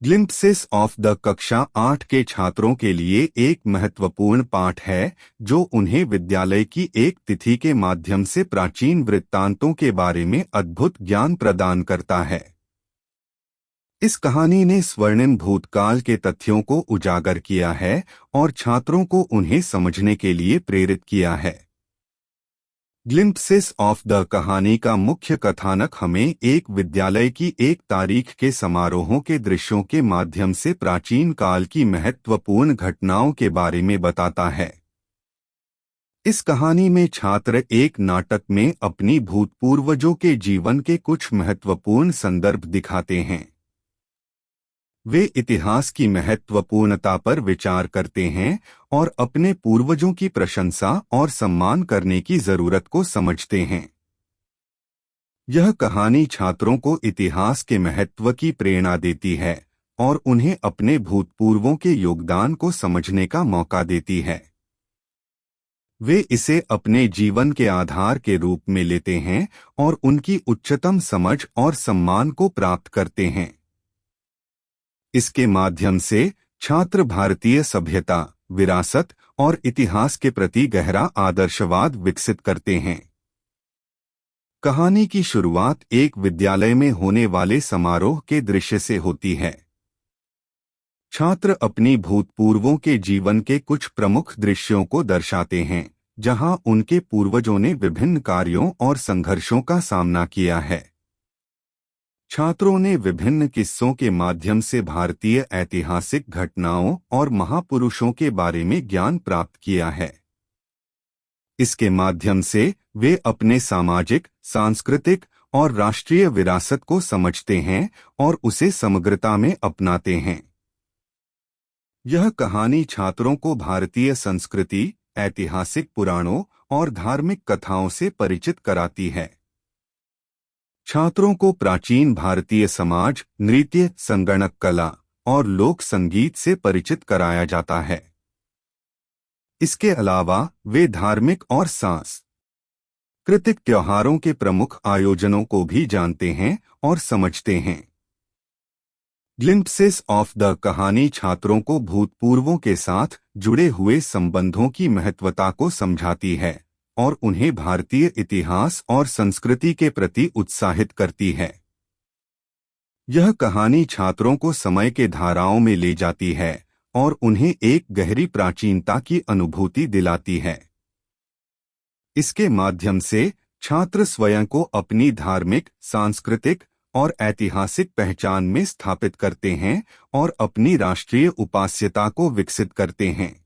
Glimpses of the कक्षा 8 के छात्रों के लिए एक महत्वपूर्ण पाठ है जो उन्हें विद्यालय की एक तिथि के माध्यम से प्राचीन वृत्तांतों के बारे में अद्भुत ज्ञान प्रदान करता है। इस कहानी ने स्वर्णिम भूतकाल के तथ्यों को उजागर किया है और छात्रों को उन्हें समझने के लिए प्रेरित किया है। ग्लिम्पसेस ऑफ द कहानी का मुख्य कथानक हमें एक विद्यालय की एक तारीख के समारोहों के दृश्यों के माध्यम से प्राचीन काल की महत्वपूर्ण घटनाओं के बारे में बताता है। इस कहानी में छात्र एक नाटक में अपनी भूतपूर्वजों के जीवन के कुछ महत्वपूर्ण संदर्भ दिखाते हैं। वे इतिहास की महत्वपूर्णता पर विचार करते हैं और अपने पूर्वजों की प्रशंसा और सम्मान करने की जरूरत को समझते हैं। यह कहानी छात्रों को इतिहास के महत्व की प्रेरणा देती है और उन्हें अपने भूतपूर्वों के योगदान को समझने का मौका देती है। वे इसे अपने जीवन के आधार के रूप में लेते हैं और उनकी उच्चतम समझ और सम्मान को प्राप्त करते हैं। इसके माध्यम से छात्र भारतीय सभ्यता, विरासत और इतिहास के प्रति गहरा आदर्शवाद विकसित करते हैं। कहानी की शुरुआत एक विद्यालय में होने वाले समारोह के दृश्य से होती है। छात्र अपनी भूतपूर्वों के जीवन के कुछ प्रमुख दृश्यों को दर्शाते हैं जहां उनके पूर्वजों ने विभिन्न कार्यों और संघर्षों का सामना किया है। छात्रों ने विभिन्न किस्सों के माध्यम से भारतीय ऐतिहासिक घटनाओं और महापुरुषों के बारे में ज्ञान प्राप्त किया है। इसके माध्यम से वे अपने सामाजिक, सांस्कृतिक और राष्ट्रीय विरासत को समझते हैं और उसे समग्रता में अपनाते हैं। यह कहानी छात्रों को भारतीय संस्कृति, ऐतिहासिक पुराणों और धार्मिक कथाओं से परिचित कराती है। छात्रों को प्राचीन भारतीय समाज, नृत्य, संगणक कला और लोक संगीत से परिचित कराया जाता है। इसके अलावा वे धार्मिक और सांस्कृतिक त्योहारों के प्रमुख आयोजनों को भी जानते हैं और समझते हैं। ग्लिम्पसेस ऑफ द कहानी छात्रों को भूतपूर्वों के साथ जुड़े हुए संबंधों की महत्वता को समझाती है और उन्हें भारतीय इतिहास और संस्कृति के प्रति उत्साहित करती है। यह कहानी छात्रों को समय के धाराओं में ले जाती है और उन्हें एक गहरी प्राचीनता की अनुभूति दिलाती है। इसके माध्यम से छात्र स्वयं को अपनी धार्मिक, सांस्कृतिक और ऐतिहासिक पहचान में स्थापित करते हैं और अपनी राष्ट्रीय उपास्यता को विकसित करते हैं।